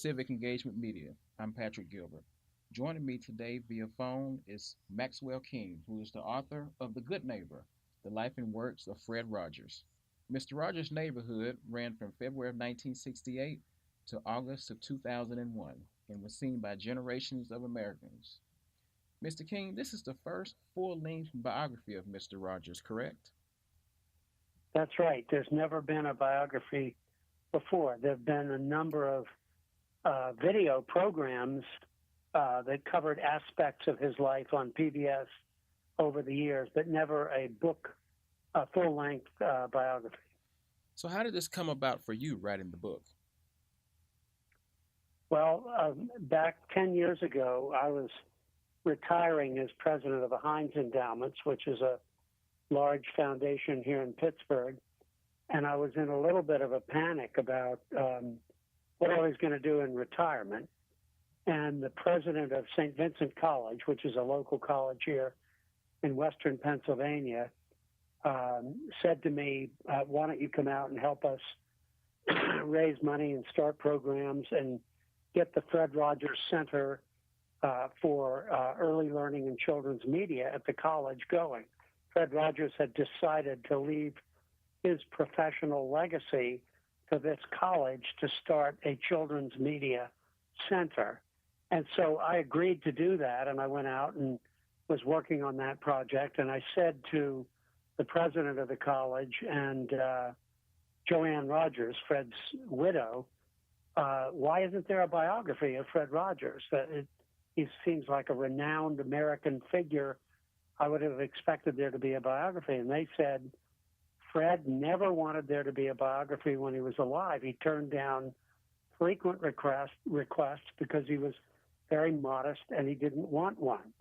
Civic Engagement Media. I'm Patrick Gilbert. Joining me today via phone is Maxwell King, who is the author of The Good Neighbor, The Life and Works of Fred Rogers. Mr. Rogers' Neighborhood ran from February of 1968 to August of 2001 and was seen by generations of Americans. Mr. King, this is the first full length biography of Mr. Rogers, correct? That's right. There's never been a biography before. There have been a number of video programs that covered aspects of his life on PBS over the years, but never a book, a full-length biography. So, how did this come about for you writing the book? Well, back 10 years ago, I was retiring as president of the Heinz Endowments, which is a large foundation here in Pittsburgh, and I was in a little bit of a panic about what I was going to do in retirement. And the president of St. Vincent College, which is a local college here in Western Pennsylvania, said to me, why don't you come out and help us raise money and start programs and get the Fred Rogers Center for Early Learning and Children's Media at the college going. Fred Rogers had decided to leave his professional legacy to this college to start a children's media center. And so I agreed to do that, and I went out and was working on that project. And I said to the president of the college and Joanne Rogers, Fred's widow, why isn't there a biography of Fred Rogers? He seems like a renowned American figure. I would have expected there to be a biography. And they said, Fred never wanted there to be a biography when he was alive. He turned down frequent requests because he was very modest and he didn't want one.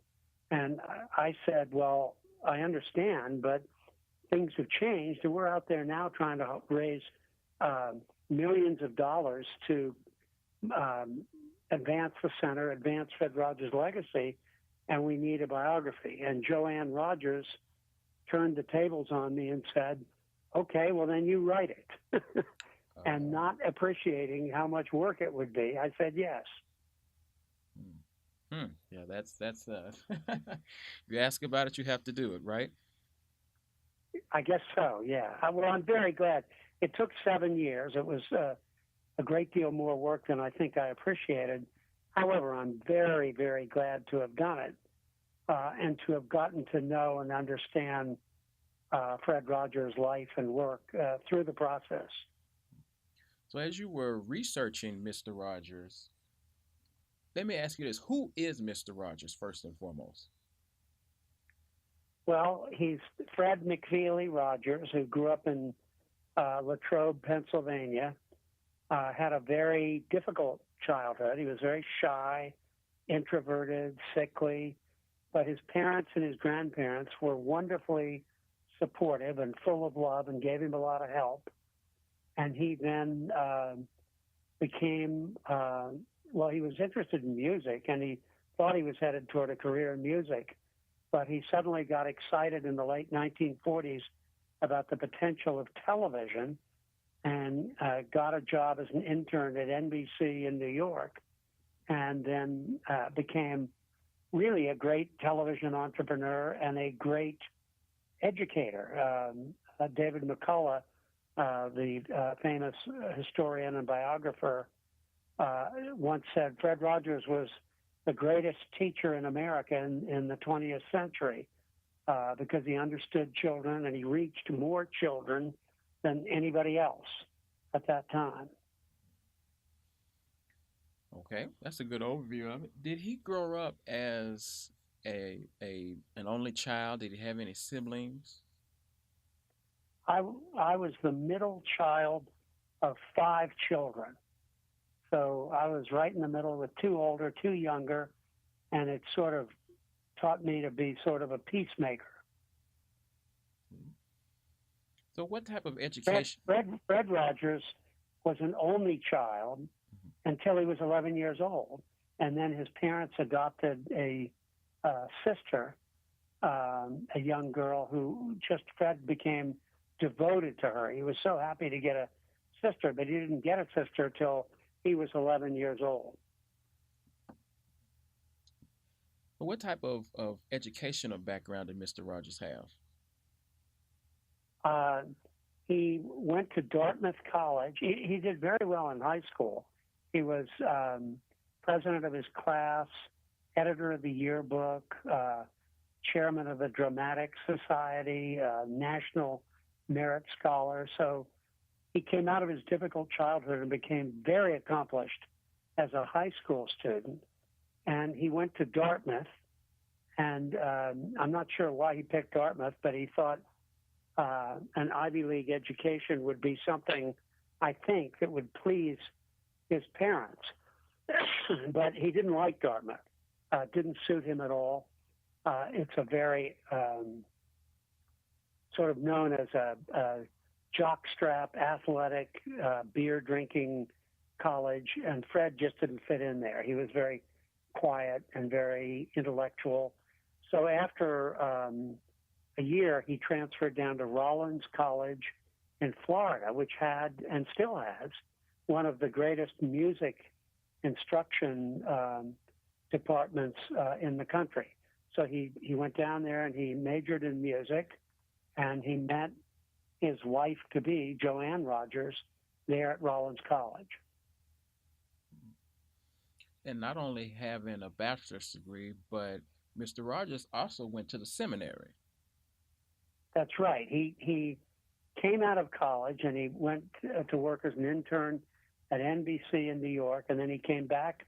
And I said, well, I understand, but things have changed, and we're out there now trying to raise millions of dollars to advance the center, advance Fred Rogers' legacy, and we need a biography. And Joanne Rogers turned the tables on me and said, okay, well, then you write it. And not appreciating how much work it would be, I said yes. Yeah, that's you ask about it, you have to do it, right? I guess so, yeah. Well, I'm very glad. It took 7 years. It was a great deal more work than I think I appreciated. However, I'm very, very glad to have done it and to have gotten to know and understand Fred Rogers' life and work through the process. So, as you were researching Mr. Rogers, let me ask you this. Who is Mr. Rogers, first and foremost? Well, he's Fred McFeely Rogers, who grew up in Latrobe, Pennsylvania, had a very difficult childhood. He was very shy, introverted, sickly, but his parents and his grandparents were wonderfully supportive and full of love and gave him a lot of help. And he then became, he was interested in music, and he thought he was headed toward a career in music, but he suddenly got excited in the late 1940s about the potential of television and got a job as an intern at NBC in New York, and then became really a great television entrepreneur and a great educator. David McCullough, the famous historian and biographer, once said Fred Rogers was the greatest teacher in America in the 20th century because he understood children and he reached more children than anybody else at that time. Okay, that's a good overview of it. Did he grow up as an only child? Did he have any siblings? I was the middle child of 5 children. So I was right in the middle with 2 older, 2 younger, and it sort of taught me to be sort of a peacemaker. So what type of education? Fred Rogers was an only child until he was 11 years old. And then his parents adopted a sister, a young girl who Fred became devoted to her. He was so happy to get a sister, but he didn't get a sister till he was 11 years old. What type of educational background did Mr. Rogers have? Uh, he went to Dartmouth College. He did very well in high school. He was president of his class, editor of the yearbook, chairman of the Dramatic Society, National Merit Scholar. So he came out of his difficult childhood and became very accomplished as a high school student. And he went to Dartmouth, and I'm not sure why he picked Dartmouth, but he thought an Ivy League education would be something, I think, that would please his parents. But he didn't like Dartmouth. It didn't suit him at all. It's a very sort of known as a jockstrap, athletic, beer-drinking college, and Fred just didn't fit in there. He was very quiet and very intellectual. So after a year, he transferred down to Rollins College in Florida, which had and still has one of the greatest music instruction departments in the country. So he went down there and he majored in music, and he met his wife-to-be, Joanne Rogers, there at Rollins College. And not only having a bachelor's degree, but Mr. Rogers also went to the seminary. That's right. He came out of college and he went to work as an intern at NBC in New York, and then he came back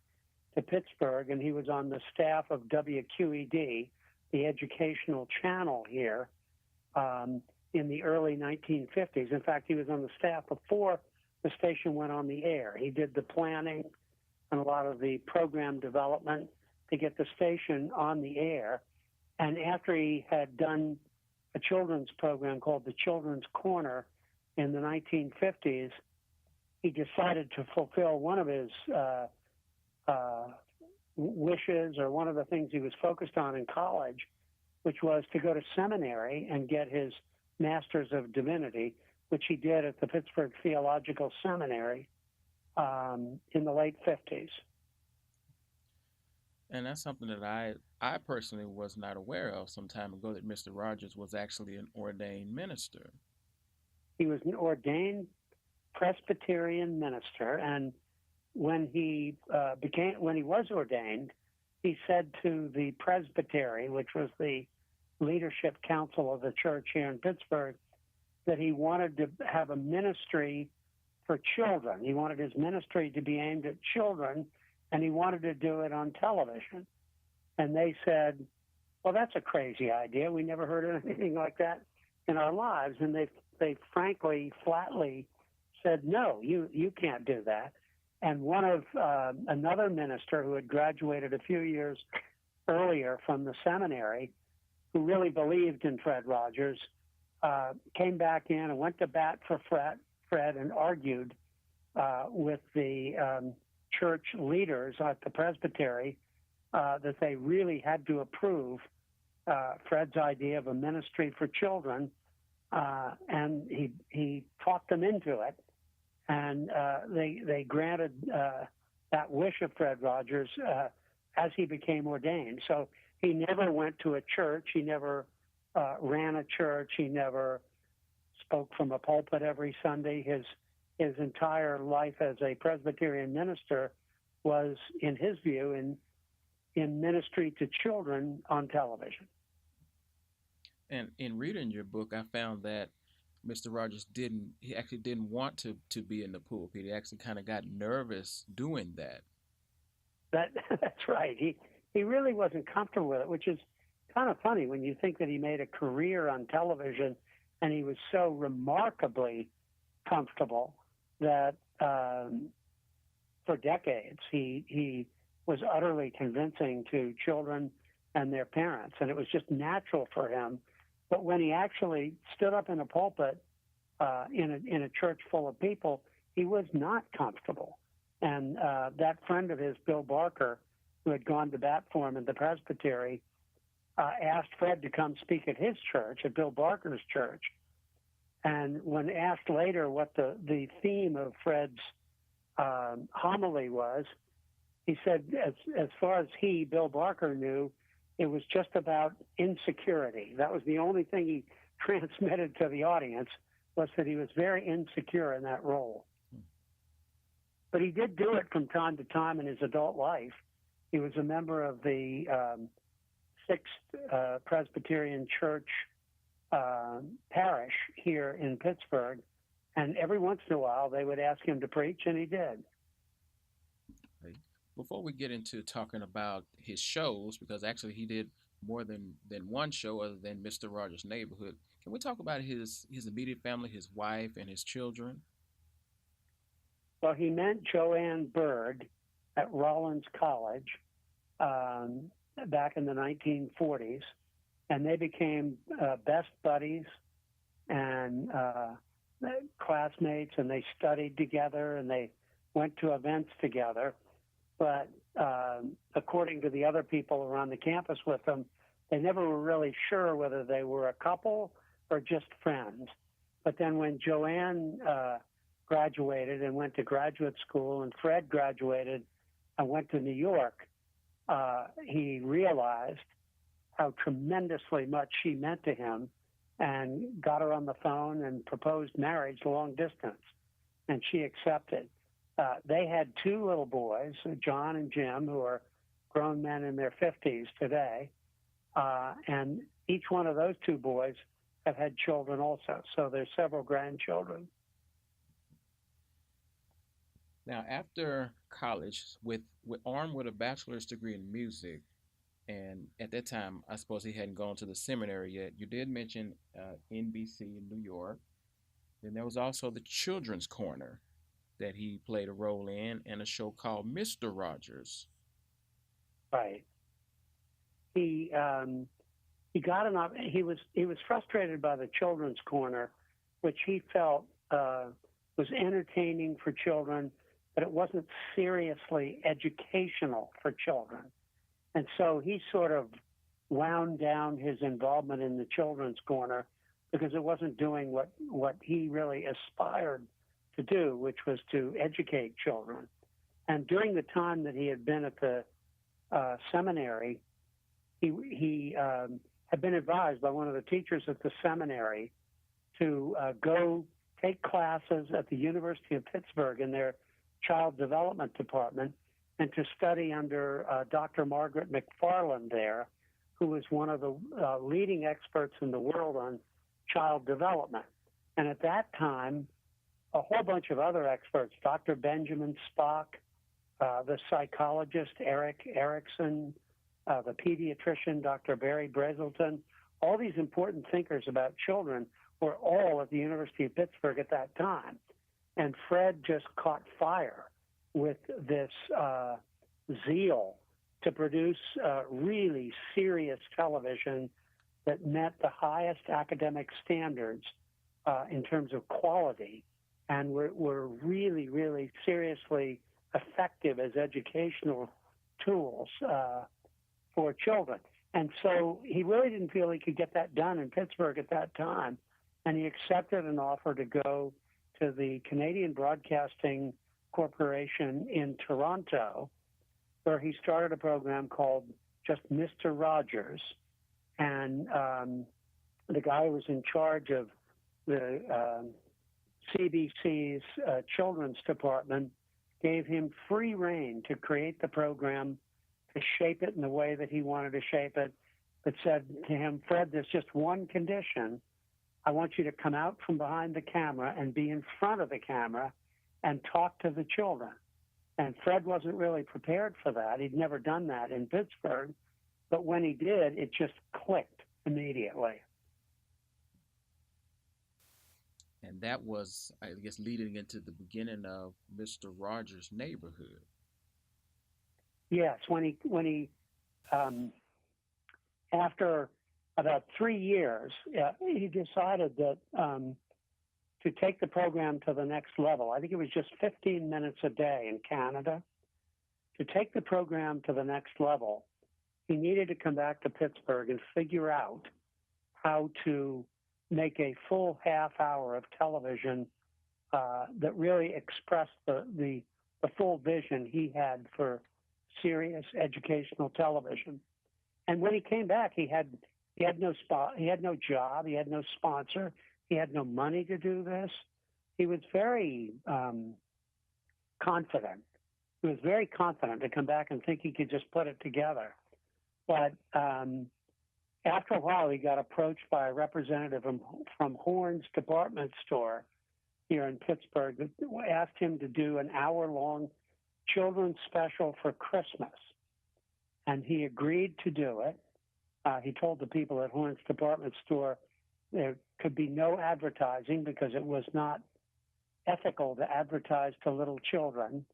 to Pittsburgh, and he was on the staff of WQED, the educational channel here, in the early 1950s. In fact, he was on the staff before the station went on the air. He did the planning and a lot of the program development to get the station on the air. And after he had done a children's program called the Children's Corner in the 1950s, he decided to fulfill one of his wishes, or one of the things he was focused on in college, which was to go to seminary and get his Master's of Divinity, which he did at the Pittsburg Theological Seminary in the late 50s. And that's something that I personally was not aware of some time ago, that Mr. Rogers was actually an ordained minister. He was an ordained Presbyterian minister, and when he was ordained, he said to the presbytery, which was the leadership council of the church here in Pittsburgh, that he wanted to have a ministry for children. He wanted his ministry to be aimed at children, and he wanted to do it on television. And they said, well, that's a crazy idea. We never heard of anything like that in our lives. And they frankly, flatly said, no, you can't do that. And one of another minister who had graduated a few years earlier from the seminary, who really believed in Fred Rogers, came back in and went to bat for Fred and argued with the church leaders at the presbytery that they really had to approve Fred's idea of a ministry for children, and he talked them into it, and they granted that wish of Fred Rogers as he became ordained. So he never went to a church. He never ran a church. He never spoke from a pulpit every Sunday. His entire life as a Presbyterian minister was, in his view, in ministry to children on television. And in reading your book, I found that Mr. Rogers actually didn't want to be in the pulpit. He actually kind of got nervous doing that. That's right. He really wasn't comfortable with it, which is kind of funny when you think that he made a career on television and he was so remarkably comfortable that for decades he was utterly convincing to children and their parents, and it was just natural for him. But when he actually stood up in a pulpit in a church full of people, he was not comfortable. And that friend of his, Bill Barker, who had gone to bat for him in the presbytery, asked Fred to come speak at his church, at Bill Barker's church. And when asked later what the theme of Fred's homily was. He said, as far as Bill Barker, knew, it was just about insecurity. That was the only thing he transmitted to the audience, was that he was very insecure in that role. But he did do it from time to time in his adult life. He was a member of the Sixth Presbyterian Church parish here in Pittsburgh, and every once in a while they would ask him to preach, and he did. Before we get into talking about his shows, because actually he did more than one show other than Mr. Rogers' Neighborhood, can we talk about his immediate family, his wife and his children? Well, he met Joanne Bird at Rollins College back in the 1940s, and they became best buddies and classmates, and they studied together and they went to events together. But according to the other people around the campus with them, they never were really sure whether they were a couple or just friends. But then when Joanne graduated and went to graduate school, and Fred graduated and went to New York, he realized how tremendously much she meant to him, and got her on the phone and proposed marriage long distance, and she accepted. They had two little boys, John and Jim, who are grown men in their 50s today, and each one of those two boys have had children also, so there's several grandchildren. Now, after college, armed with a bachelor's degree in music, and at that time, I suppose he hadn't gone to the seminary yet. You did mention NBC in New York. Then there was also the Children's Corner that he played a role in, and a show called Mr. Rogers. Right. He got he was frustrated by the Children's Corner, which he felt was entertaining for children, but it wasn't seriously educational for children. And so he sort of wound down his involvement in the Children's Corner because it wasn't doing what he really aspired to do, which was to educate children. And during the time that he had been at the seminary, he had been advised by one of the teachers at the seminary to go take classes at the University of Pittsburgh in their child development department, and to study under Dr. Margaret McFarland there, who was one of the leading experts in the world on child development. And at that time, a whole bunch of other experts, Dr. Benjamin Spock, the psychologist Eric Erickson, the pediatrician Dr. Barry Brazelton, all these important thinkers about children were all at the University of Pittsburgh at that time. And Fred just caught fire with this zeal to produce really serious television that met the highest academic standards in terms of quality, and were really, really seriously effective as educational tools for children. And so he really didn't feel he could get that done in Pittsburgh at that time, and he accepted an offer to go to the Canadian Broadcasting Corporation in Toronto, where he started a program called just Mr. Rogers. And the guy who was in charge of the CBC's children's department gave him free rein to create the program, to shape it in the way that he wanted to shape it, but said to him, Fred, there's just one condition. I want you to come out from behind the camera and be in front of the camera and talk to the children. And Fred wasn't really prepared for that. He'd never done that in Pittsburgh. But when he did, it just clicked immediately. And that was, I guess, leading into the beginning of Mr. Rogers' Neighborhood. Yes, when he after about 3 years, he decided that to take the program to the next level. I think it was just 15 minutes a day in Canada. To take the program to the next level, he needed to come back to Pittsburgh and figure out how to make a full half hour of television that really expressed the the full vision he had for serious educational television. And when he came back, he had no he had no job, he had no sponsor, he had no money to do this. He was very confident. He was very confident to come back and think he could just put it together. But after a while, he got approached by a representative from Horn's department store here in Pittsburgh that asked him to do an hour-long children's special for Christmas. And he agreed to do it. He told the people at Horn's department store there could be no advertising because it was not ethical to advertise to little children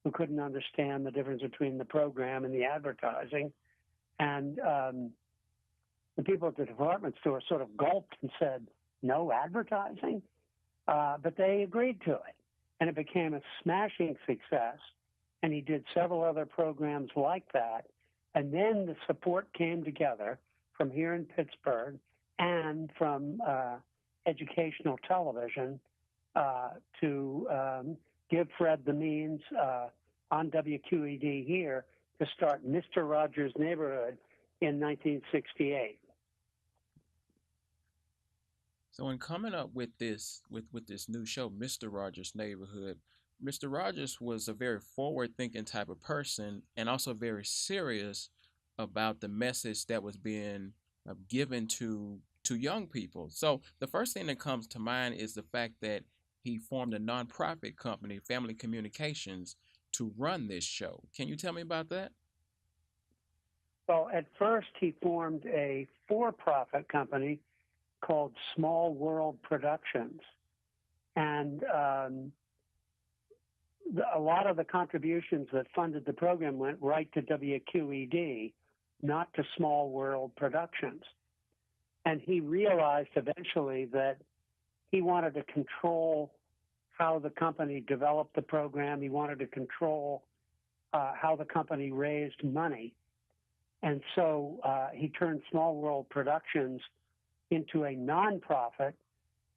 who couldn't understand the difference between the program and the advertising. And the people at the department store sort of gulped and said, no advertising? But they agreed to it. And it became a smashing success. And he did several other programs like that. And then the support came together from here in Pittsburgh and from educational television to give Fred the means on WQED here to start Mr. Rogers' Neighborhood in 1968. So in coming up with this new show, Mr. Rogers' Neighborhood, Mr. Rogers was a very forward-thinking type of person and also very serious about the message that was being given to young people. So the first thing that comes to mind is the fact that he formed a nonprofit company, Family Communications, to run this show. Can you tell me about that? Well, at first he formed a for-profit company called Small World Productions. And a lot of the contributions that funded the program went right to WQED, not to Small World Productions. And he realized eventually that he wanted to control how the company developed the program. He wanted to control how the company raised money. And so he turned Small World Productions into a nonprofit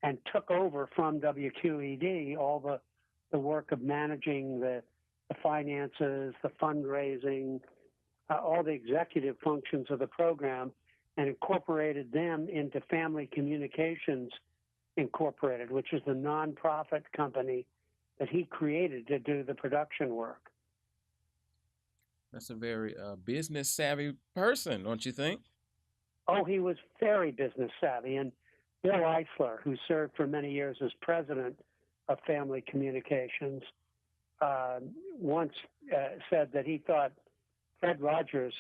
and took over from WQED all the work of managing the finances, the fundraising, all the executive functions of the program, and incorporated them into Family Communications Incorporated, which is the nonprofit company that he created to do the production work. That's a very business savvy person, don't you think? Oh, he was very business savvy. And Bill Eisler, who served for many years as president of Family Communications, once said that he thought Fred Rogers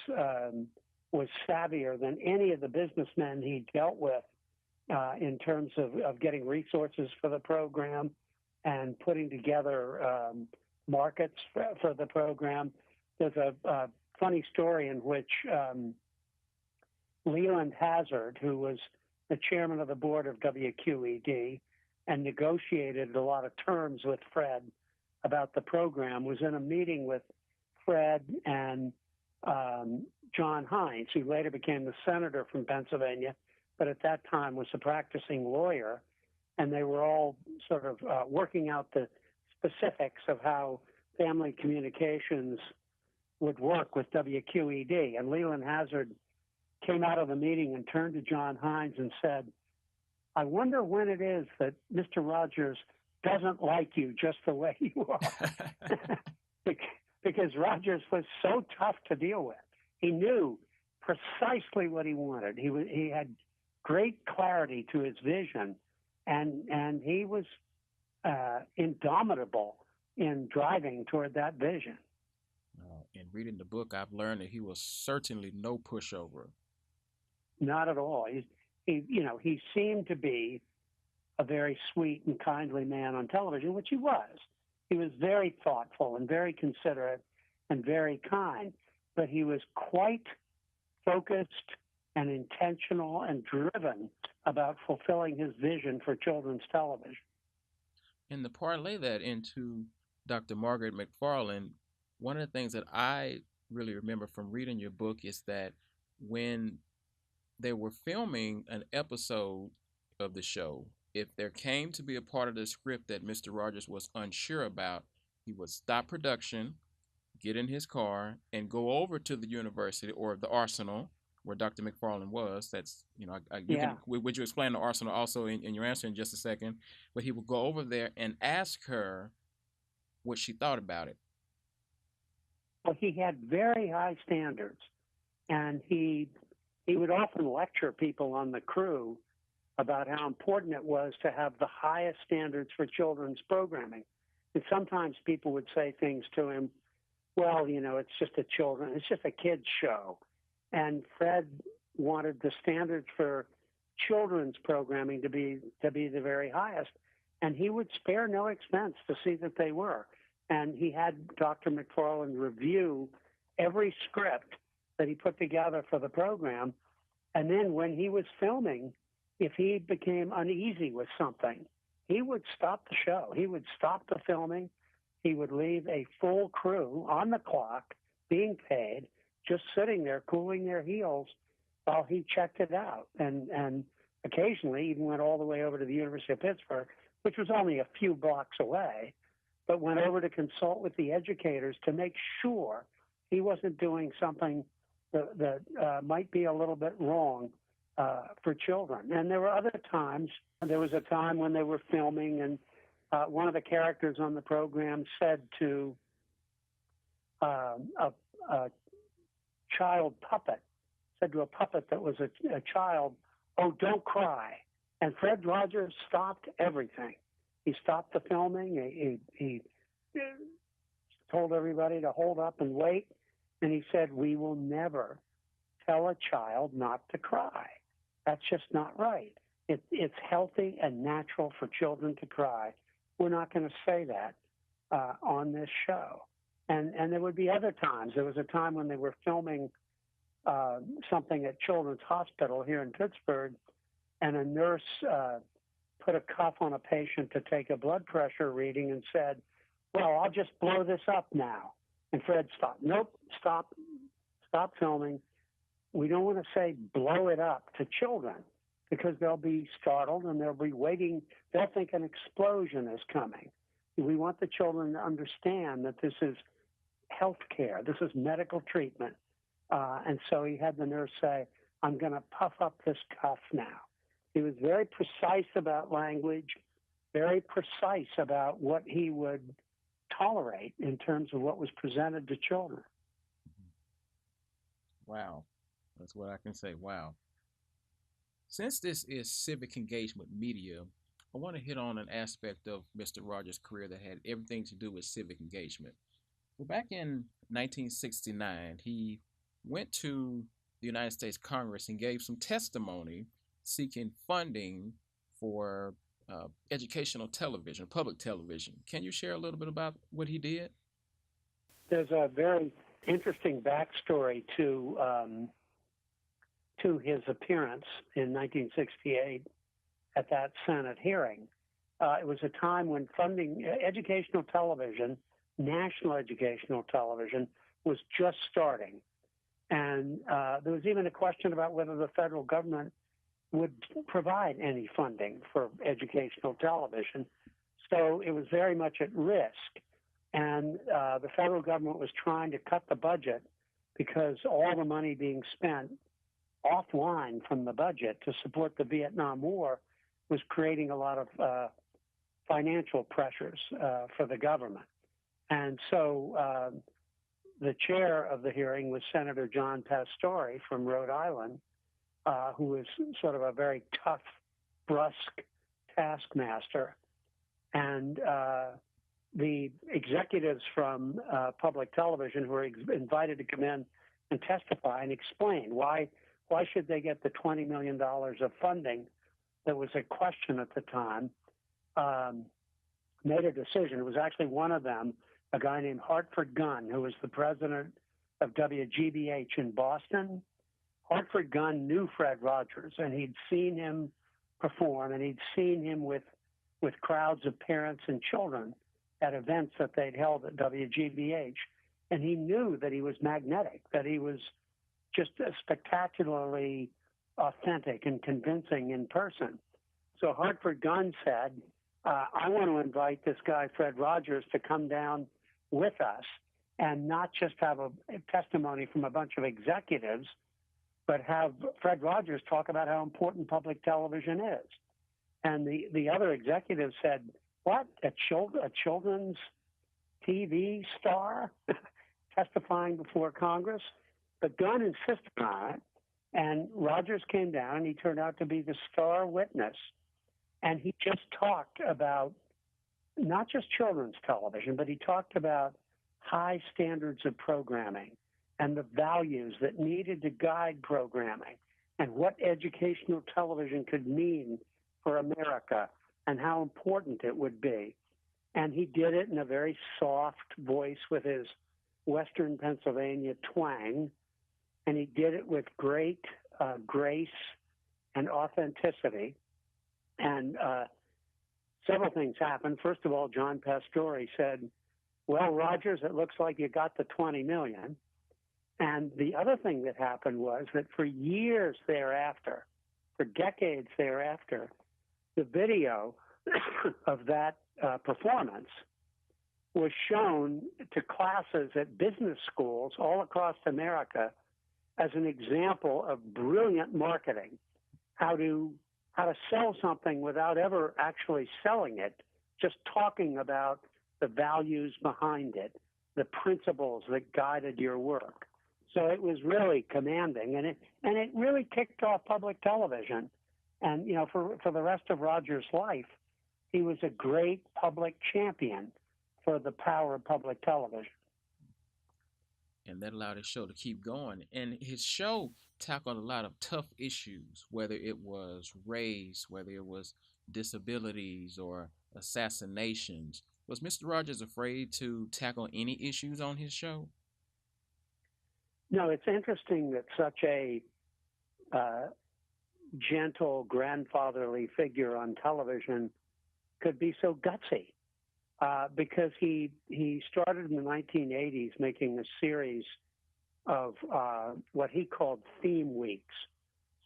was savvier than any of the businessmen he dealt with in terms of getting resources for the program and putting together markets for the program. There's a funny story in which Leland Hazard, who was the chairman of the board of WQED and negotiated a lot of terms with Fred about the program, was in a meeting with Fred and John Hines, who later became the senator from Pennsylvania, but at that time was a practicing lawyer. And they were all sort of working out the specifics of how Family Communications would work with WQED. And Leland Hazard came out of the meeting and turned to John Hines and said, I wonder when it is that Mr. Rogers doesn't like you just the way you are. Because Rogers was so tough to deal with. He knew precisely what he wanted. He had great clarity to his vision, and he was indomitable in driving toward that vision. In reading the book, I've learned that he was certainly no pushover. Not at all. He seemed to be a very sweet and kindly man on television, which he was. He was very thoughtful and very considerate and very kind, but he was quite focused and intentional and driven about fulfilling his vision for children's television. And to parlay that into Dr. Margaret McFarland, one of the things that I really remember from reading your book is that when they were filming an episode of the show, if there came to be a part of the script that Mr. Rogers was unsure about, he would stop production, get in his car, and go over to the university or the arsenal where Dr. McFarland was. That's, you Yeah. can, would you explain the arsenal also in your answer in just a second? But he would go over there and ask her what she thought about it. Well, he had very high standards, and he would often lecture people on the crew about how important it was to have the highest standards for children's programming. And sometimes people would say things to him, well, it's just it's just a kid's show. And Fred wanted the standards for children's programming to be the very highest. And he would spare no expense to see that they were. And he had Dr. McFarland review every script that he put together for the program. And then when he was filming, if he became uneasy with something, he would stop the show. He would stop the filming. He would leave a full crew on the clock, being paid, just sitting there cooling their heels while he checked it out. And occasionally even went all the way over to the University of Pittsburgh, which was only a few blocks away, but went over to consult with the educators to make sure he wasn't doing something that might be a little bit wrong for children. And there were other times. There was a time when they were filming, and one of the characters on the program said to a child puppet, said to a puppet that was a child, "Oh, don't cry." And Fred Rogers stopped everything. He stopped the filming. He told everybody to hold up and wait. And he said, "We will never tell a child not to cry. That's just not right. It's healthy and natural for children to cry. We're not going to say that on this show." And there would be other times. There was a time when they were filming something at Children's Hospital here in Pittsburgh, and a nurse put a cuff on a patient to take a blood pressure reading and said, "Well, I'll just blow this up now." And Fred stopped. "Nope, stop filming. We don't want to say blow it up to children because they'll be startled and they'll be waiting. They'll think an explosion is coming. We want the children to understand that this is health care. This is medical treatment." And so he had the nurse say, "I'm going to puff up this cuff now." He was very precise about language, very precise about what he would tolerate in terms of what was presented to children. Wow. That's what I can say. Wow. Since this is civic engagement media, I want to hit on an aspect of Mr. Rogers' career that had everything to do with civic engagement. Well, back in 1969, he went to the United States Congress and gave some testimony seeking funding for educational television, public television. Can you share a little bit about what he did? There's a very interesting backstory to his appearance in 1968 at that Senate hearing. It was a time when funding educational television, national educational television, was just starting. And there was even a question about whether the federal government would provide any funding for educational television. So it was very much at risk. And the federal government was trying to cut the budget because all the money being spent offline from the budget to support the Vietnam War was creating a lot of financial pressures for the government. And so the chair of the hearing was Senator John Pastore from Rhode Island, who was sort of a very tough, brusque taskmaster. And the executives from public television who were invited to come in and testify and explain why should they get the $20 million of funding that was a question at the time, made a decision. It was actually one of them, a guy named Hartford Gunn, who was the president of WGBH in Boston. Hartford Gunn knew Fred Rogers, and he'd seen him perform, and he'd seen him with crowds of parents and children at events that they'd held at WGBH. And he knew that he was magnetic, that he was just spectacularly authentic and convincing in person. So Hartford Gunn said, I want to invite this guy, Fred Rogers, to come down with us and not just have a testimony from a bunch of executives, but have Fred Rogers talk about how important public television is. And the other executive said, what, a children's TV star testifying before Congress? But Gunn insisted on it, and Rogers came down, and he turned out to be the star witness. And he just talked about not just children's television, but he talked about high standards of programming and the values that needed to guide programming and what educational television could mean for America and how important it would be. And he did it in a very soft voice with his Western Pennsylvania twang, and he did it with great grace and authenticity. And several things happened. First of all, John Pastore said, well, Rogers, it looks like you got the $20 million. And the other thing that happened was that for years thereafter, for decades thereafter, the video of that performance was shown to classes at business schools all across America as an example of brilliant marketing, how to sell something without ever actually selling it, just talking about the values behind it, the principles that guided your work. So it was really commanding, and it really kicked off public television. And for the rest of Rogers' life, he was a great public champion for the power of public television. And that allowed his show to keep going. And his show tackled a lot of tough issues, whether it was race, whether it was disabilities or assassinations. Was Mr. Rogers afraid to tackle any issues on his show? No, it's interesting that such a gentle, grandfatherly figure on television could be so gutsy, because he started in the 1980s making a series of what he called theme weeks.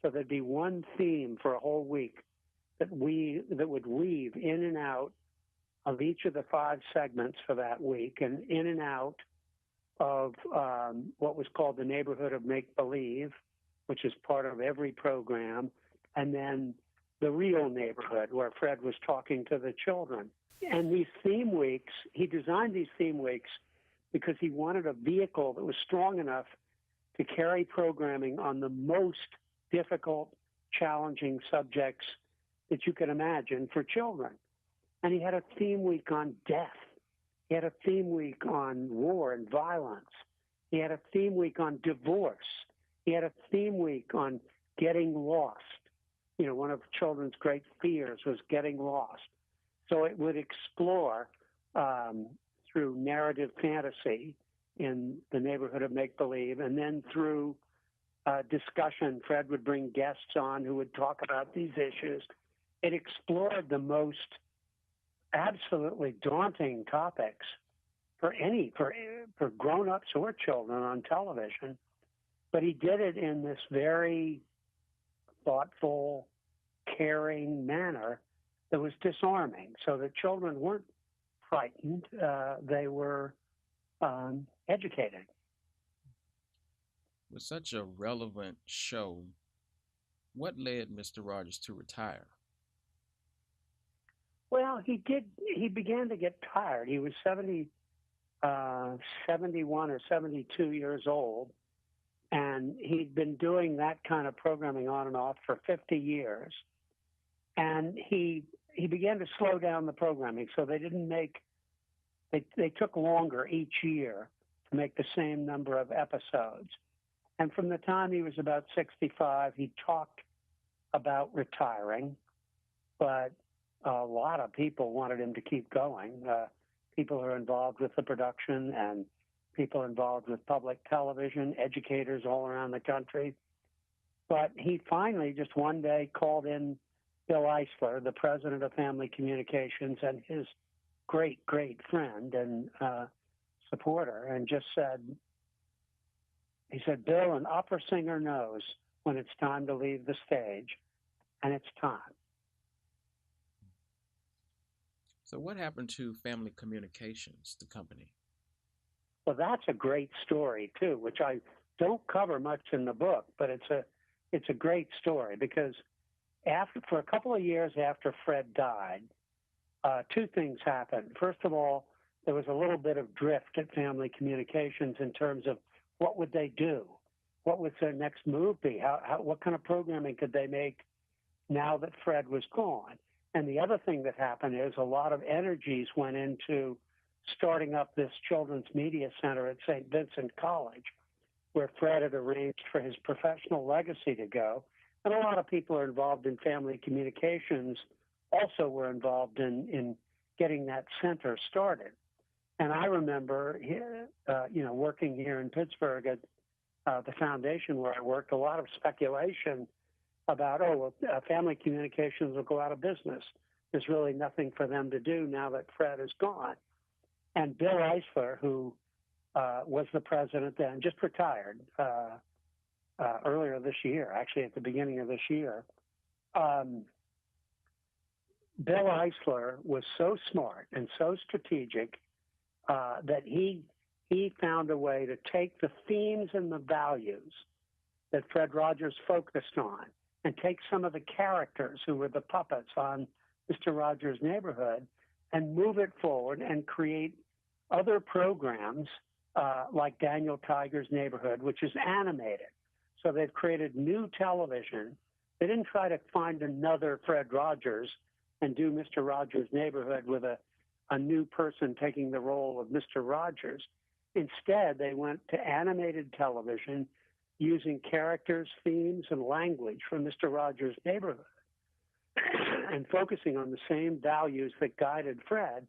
So there'd be one theme for a whole week that would weave in and out of each of the 5 segments for that week, and in and out of what was called the neighborhood of make-believe, which is part of every program, and then the real neighborhood where Fred was talking to the children. And these theme weeks, he designed these theme weeks because he wanted a vehicle that was strong enough to carry programming on the most difficult, challenging subjects that you could imagine for children. And he had a theme week on death. He had a theme week on war and violence. He had a theme week on divorce. He had a theme week on getting lost. One of children's great fears was getting lost. So it would explore through narrative fantasy in the neighborhood of make-believe, and then through discussion, Fred would bring guests on who would talk about these issues. It explored the most absolutely daunting topics for grown-ups or children on television, but he did it in this very thoughtful, caring manner that was disarming, so that children weren't frightened, they were educated. With such a relevant show, what led Mr. Rogers to retire? Well, he began to get tired. He was 71 or 72 years old, and he'd been doing that kind of programming on and off for 50 years. And he began to slow down the programming, so they took longer each year to make the same number of episodes. And from the time he was about 65, he talked about retiring, but a lot of people wanted him to keep going. People who are involved with the production and people involved with public television, educators all around the country. But he finally just one day called in Bill Eisler, the president of Family Communications, and his great, great friend and supporter, and just said, Bill, an opera singer knows when it's time to leave the stage, and it's time. So what happened to Family Communications, the company? Well, that's a great story too, which I don't cover much in the book, but it's a great story because for a couple of years after Fred died, two things happened. First of all, there was a little bit of drift at Family Communications in terms of what would they do, what would their next move be, what kind of programming could they make now that Fred was gone. And the other thing that happened is a lot of energies went into starting up this Children's Media Center at St. Vincent College, where Fred had arranged for his professional legacy to go. And a lot of people are involved in family communications also were involved in getting that center started. And I remember, working here in Pittsburgh at the foundation where I worked, a lot of speculation about, family communications will go out of business. There's really nothing for them to do now that Fred is gone. And Bill Eisler, who was the president then, just retired earlier this year, actually at the beginning of this year. Bill Eisler was so smart and so strategic that he found a way to take the themes and the values that Fred Rogers focused on and take some of the characters who were the puppets on Mr. Rogers' Neighborhood and move it forward and create other programs like Daniel Tiger's Neighborhood, which is animated. So they've created new television. They didn't try to find another Fred Rogers and do Mr. Rogers' Neighborhood with a new person taking the role of Mr. Rogers. Instead, they went to animated television using characters, themes, and language from Mr. Rogers' Neighborhood and focusing on the same values that guided Fred,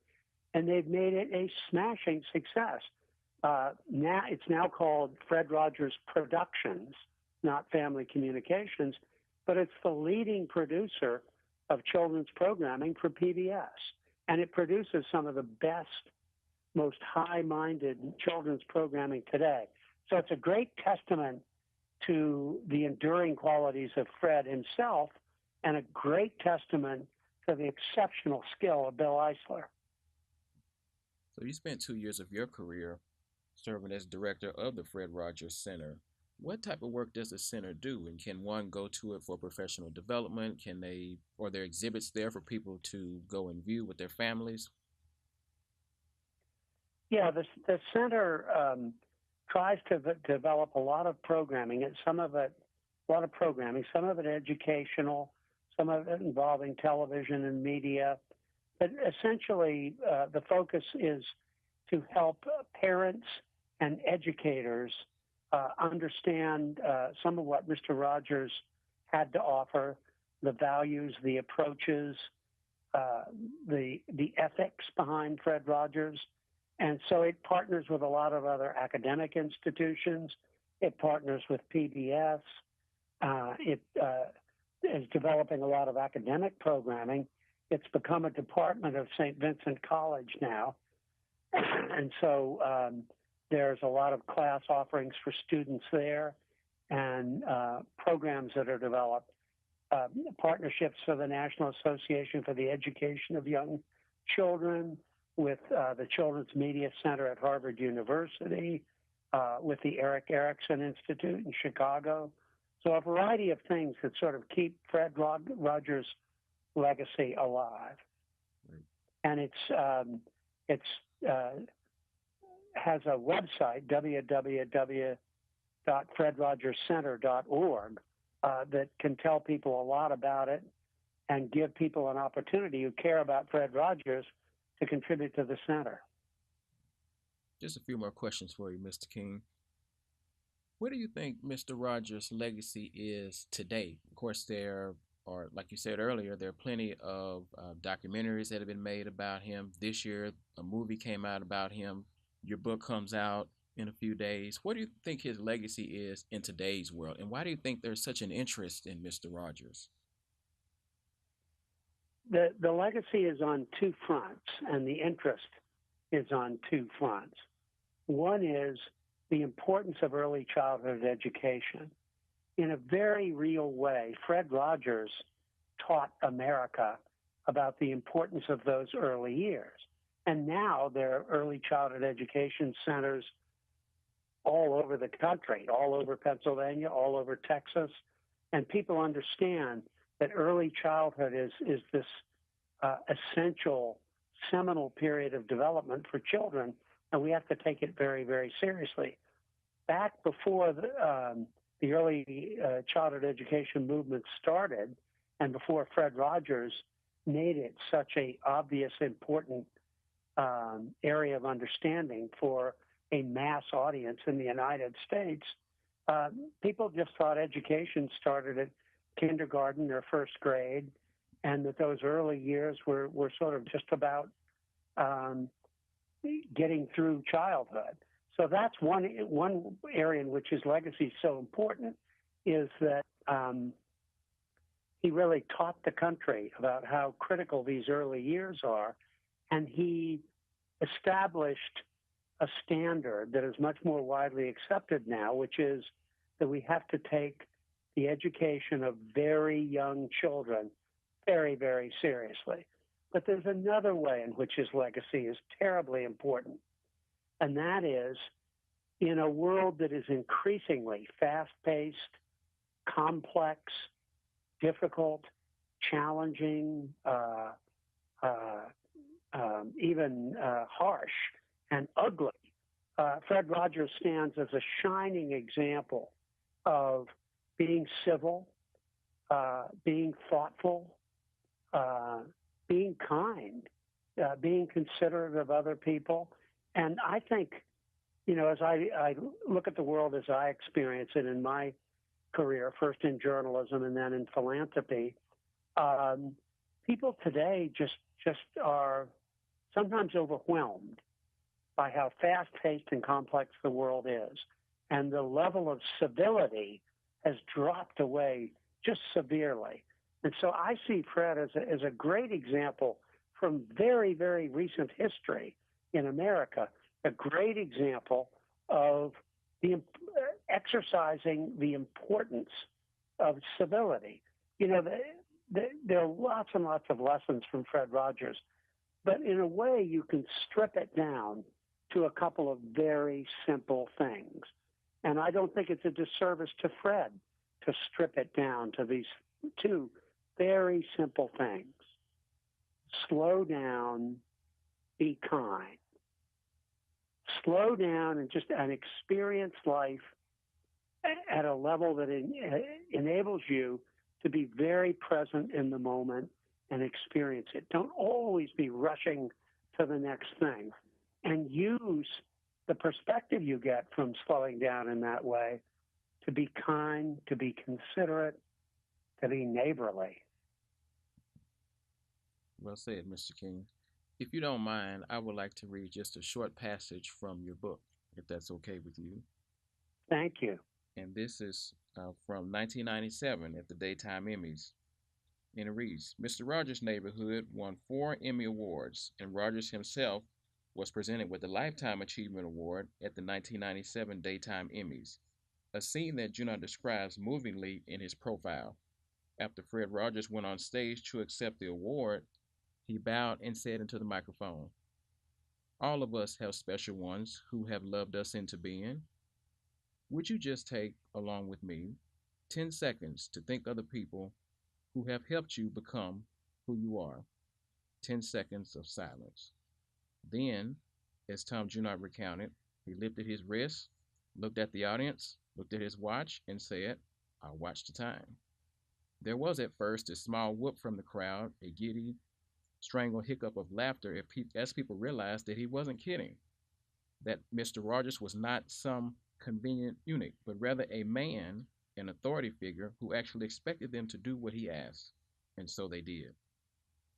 and they've made it a smashing success. Now it's now called Fred Rogers Productions, not Family Communications, but it's the leading producer of children's programming for PBS, and it produces some of the best, most high-minded children's programming today. So it's a great testament to the enduring qualities of Fred himself and a great testament to the exceptional skill of Bill Eisler. So you spent 2 years of your career serving as director of the Fred Rogers Center. What type of work does the center do, and can one go to it for professional development? Are there exhibits there for people to go and view with their families? Yeah, the center tries to develop a lot of programming, and some of it educational, some of it involving television and media. But essentially, the focus is to help parents and educators understand some of what Mr. Rogers had to offer, the values, the approaches, the ethics behind Fred Rogers. And so it partners with a lot of other academic institutions. It partners with PBS. It is developing a lot of academic programming. It's become a department of St. Vincent College now. And so there's a lot of class offerings for students there and programs that are developed. Partnerships for the National Association for the Education of Young Children, with the Children's Media Center at Harvard University, with the Eric Erickson Institute in Chicago. So a variety of things that sort of keep Fred Rogers' legacy alive. Right. And it's has a website, www.fredrogerscenter.org, that can tell people a lot about it and give people an opportunity who care about Fred Rogers to contribute to the center. Just a few more questions for you, Mr. King. What do you think Mr. Rogers' legacy is today? Of course, there are, like you said earlier, there are plenty of documentaries that have been made about him. This year, a movie came out about him. Your book comes out in a few days. What do you think his legacy is in today's world? And why do you think there's such an interest in Mr. Rogers? The legacy is on two fronts, and the interest is on two fronts. One is the importance of early childhood education. In a very real way, Fred Rogers taught America about the importance of those early years. And now there are early childhood education centers all over the country, all over Pennsylvania, all over Texas. And people understand that early childhood is this essential, seminal period of development for children, and we have to take it very, very seriously. Back before the early childhood education movement started, and before Fred Rogers made it such a obvious, important area of understanding for a mass audience in the United States, people just thought education started at kindergarten or first grade, and that those early years were sort of just about um, getting through childhood. So that's one area in which his legacy is so important, is that he really taught the country about how critical these early years are, and he established a standard that is much more widely accepted now, which is that we have to take the education of very young children very, very seriously. But there's another way in which his legacy is terribly important, and that is in a world that is increasingly fast-paced, complex, difficult, challenging, even harsh and ugly. Fred Rogers stands as a shining example of being civil, being thoughtful, being kind, being considerate of other people. And I think, as I look at the world as I experience it in my career, first in journalism and then in philanthropy, people today just are sometimes overwhelmed by how fast-paced and complex the world is. And the level of civility has dropped away just severely. And so I see Fred as a great example from very, very recent history in America, a great example of exercising the importance of civility. There are lots and lots of lessons from Fred Rogers, but in a way you can strip it down to a couple of very simple things. And I don't think it's a disservice to Fred to strip it down to these two very simple things. Slow down, be kind. Slow down and experience life at a level that enables you to be very present in the moment and experience it. Don't always be rushing to the next thing, and use the perspective you get from slowing down in that way to be kind, to be considerate, to be neighborly. Well said, Mr. King. If you don't mind, I would like to read just a short passage from your book, if that's okay with you. Thank you. And this is from 1997 at the Daytime Emmys. And it reads, Mr. Rogers' Neighborhood won 4 Emmy Awards, and Rogers himself was presented with the Lifetime Achievement Award at the 1997 Daytime Emmys, a scene that Junot describes movingly in his profile. After Fred Rogers went on stage to accept the award, he bowed and said into the microphone, all of us have special ones who have loved us into being. Would you just take, along with me, 10 seconds to think of the people who have helped you become who you are? 10 seconds of silence. Then, as Tom Junot recounted, he lifted his wrist, looked at the audience, looked at his watch, and said, I'll watch the time. There was at first a small whoop from the crowd, a giddy, strangled hiccup of laughter as people realized that he wasn't kidding, that Mr. Rogers was not some convenient eunuch, but rather a man, an authority figure who actually expected them to do what he asked. And so they did.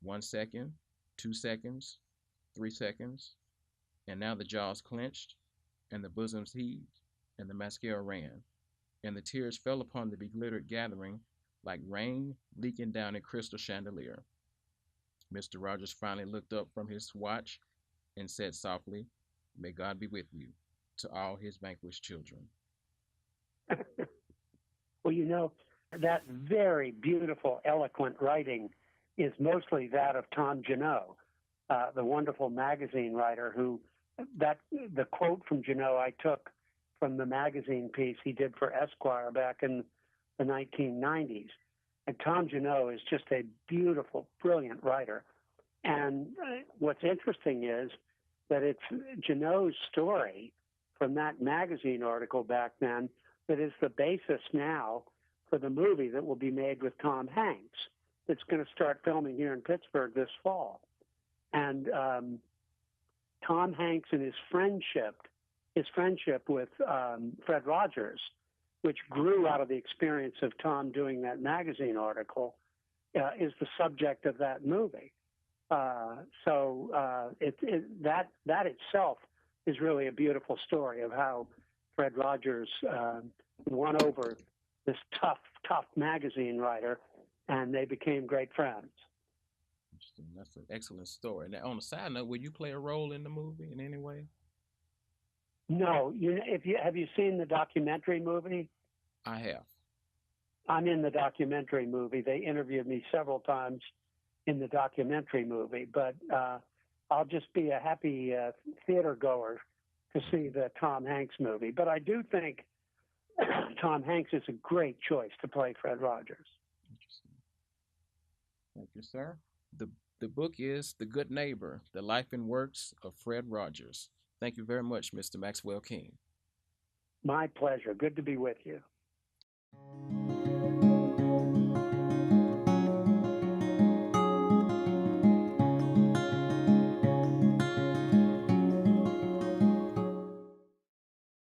1 second, 2 seconds, 3 seconds, and now the jaws clenched, and the bosoms heaved, and the mascara ran, and the tears fell upon the beglittered gathering like rain leaking down a crystal chandelier. Mr. Rogers finally looked up from his watch and said softly, May God be with you, to all his vanquished children. Well, that very beautiful, eloquent writing is mostly that of Tom Junot, the wonderful magazine writer the quote from Junot I took from the magazine piece he did for Esquire back in the 1990s. And Tom Janot is just a beautiful, brilliant writer. And what's interesting is that it's Janot's story from that magazine article back then that is the basis now for the movie that will be made with Tom Hanks. It's going to start filming here in Pittsburgh this fall. And Tom Hanks and his friendship with Fred Rogers, which grew out of the experience of Tom doing that magazine article, is the subject of that movie. That itself is really a beautiful story of how Fred Rogers won over this tough magazine writer, and they became great friends. Interesting. That's an excellent story. Now, on a side note, will you play a role in the movie in any way? No, have you seen the documentary movie? I have. I'm in the documentary movie. They interviewed me several times in the documentary movie, but I'll just be a happy theater goer to see the Tom Hanks movie. But I do think Tom Hanks is a great choice to play Fred Rogers. Interesting. Thank you, sir. The book is The Good Neighbor, The Life and Works of Fred Rogers. Thank you very much, Mr. Maxwell King. My pleasure. Good to be with you.